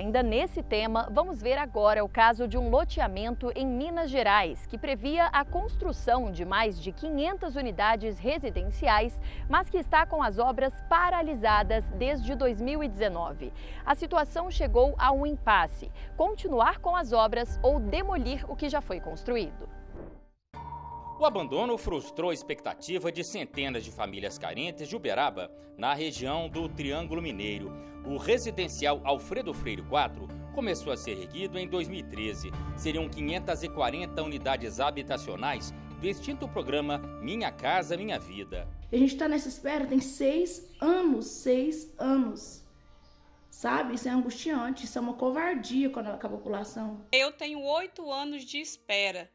Ainda nesse tema, vamos ver agora o caso de um loteamento em Minas Gerais, que previa a construção de mais de 500 unidades residenciais, mas que está com as obras paralisadas desde 2019. A situação chegou a um impasse: continuar com as obras ou demolir o que já foi construído. O abandono frustrou a expectativa de centenas de famílias carentes de Uberaba, na região do Triângulo Mineiro. O residencial Alfredo Freire IV começou a ser erguido em 2013. Seriam 540 unidades habitacionais do extinto programa Minha Casa Minha Vida. A gente está nessa espera tem 6 anos. Sabe? Isso é angustiante, isso é uma covardia com a população. Eu tenho 8 anos de espera,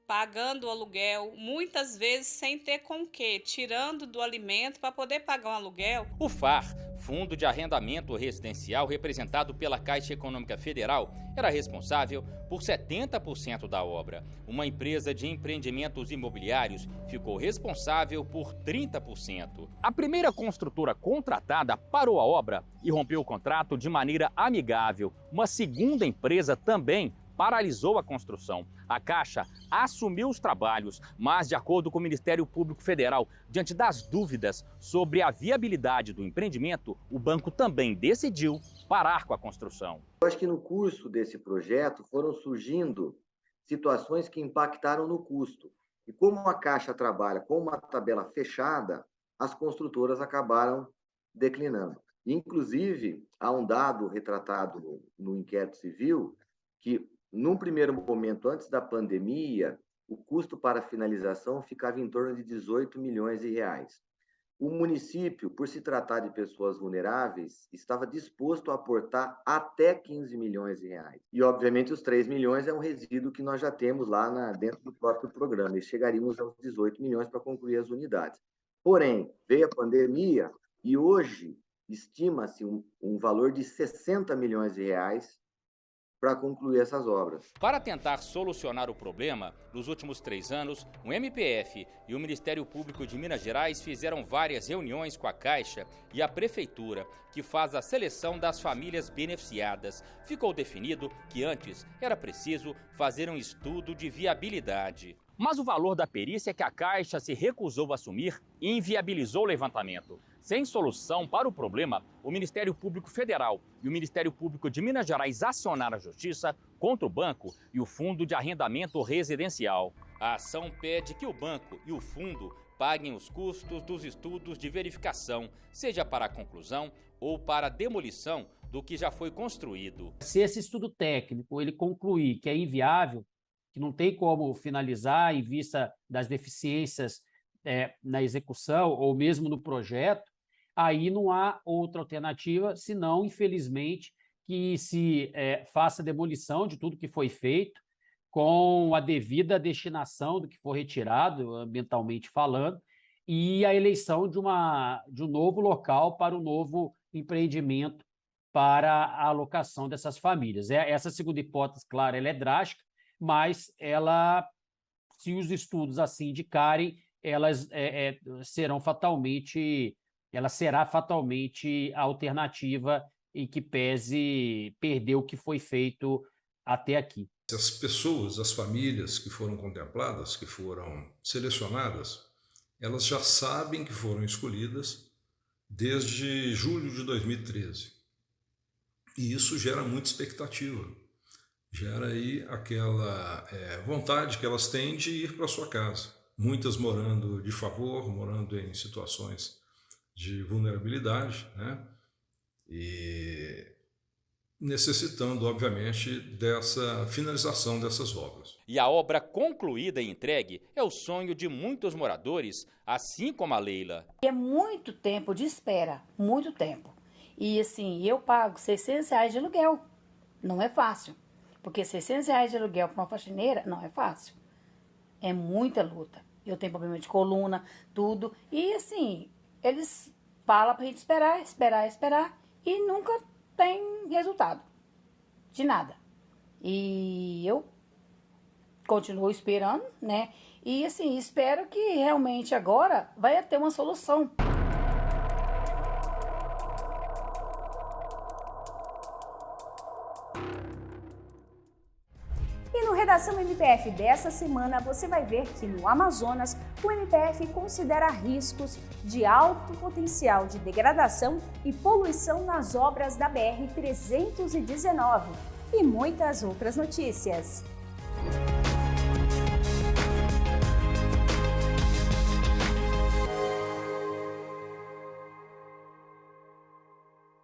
pagando o aluguel, muitas vezes sem ter com o quê, tirando do alimento para poder pagar um aluguel. O FAR, Fundo de Arrendamento Residencial, representado pela Caixa Econômica Federal, era responsável por 70% da obra. Uma empresa de empreendimentos imobiliários ficou responsável por 30%. A primeira construtora contratada parou a obra e rompeu o contrato de maneira amigável. Uma segunda empresa também paralisou a construção. A Caixa assumiu os trabalhos, mas, de acordo com o Ministério Público Federal, diante das dúvidas sobre a viabilidade do empreendimento, o banco também decidiu parar com a construção. Eu acho que no curso desse projeto foram surgindo situações que impactaram no custo. E como a Caixa trabalha com uma tabela fechada, as construtoras acabaram declinando. Inclusive, há um dado retratado no inquérito civil que, num primeiro momento, antes da pandemia, o custo para a finalização ficava em torno de 18 milhões de reais. O município, por se tratar de pessoas vulneráveis, estava disposto a aportar até 15 milhões de reais. E, obviamente, os 3 milhões é um resíduo que nós já temos lá dentro do próprio programa. E chegaríamos aos 18 milhões para concluir as unidades. Porém, veio a pandemia e hoje estima-se um valor de 60 milhões de reais para concluir essas obras. Para tentar solucionar o problema, nos últimos 3 anos, o MPF e o Ministério Público de Minas Gerais fizeram várias reuniões com a Caixa e a Prefeitura, que faz a seleção das famílias beneficiadas. Ficou definido que antes era preciso fazer um estudo de viabilidade. Mas o valor da perícia que a Caixa se recusou a assumir inviabilizou o levantamento. Sem solução para o problema, o Ministério Público Federal e o Ministério Público de Minas Gerais acionaram a Justiça contra o banco e o Fundo de Arrendamento Residencial. A ação pede que o banco e o fundo paguem os custos dos estudos de verificação, seja para a conclusão ou para a demolição do que já foi construído. Se esse estudo técnico ele concluir que é inviável, que não tem como finalizar em vista das deficiências na execução ou mesmo no projeto, aí não há outra alternativa, senão, infelizmente, que se faça demolição de tudo que foi feito, com a devida destinação do que for retirado, ambientalmente falando, e a eleição de um novo local para um novo empreendimento para a alocação dessas famílias. Essa segunda hipótese, claro, ela é drástica, mas ela, se os estudos assim indicarem, elas ela será fatalmente a alternativa em que pese perder o que foi feito até aqui. As pessoas, as famílias que foram contempladas, que foram selecionadas, elas já sabem que foram escolhidas desde julho de 2013. E isso gera muita expectativa. Gera aí aquela vontade que elas têm de ir para sua casa. Muitas morando de favor, morando em situações de vulnerabilidade, né? E necessitando, obviamente, dessa finalização dessas obras. E a obra concluída e entregue é o sonho de muitos moradores, assim como a Leila. É muito tempo de espera, muito tempo. E assim, eu pago R$600 de aluguel. Não é fácil, porque R$600 de aluguel para uma faxineira não é fácil. É muita luta. Eu tenho problema de coluna, tudo. E assim, eles falam pra gente esperar, e nunca tem resultado de nada. E eu continuo esperando, né? E assim, espero que realmente agora vai ter uma solução. E no Redação MPF dessa semana, você vai ver que no Amazonas, o MPF considera riscos de alto potencial de degradação e poluição nas obras da BR-319 e muitas outras notícias.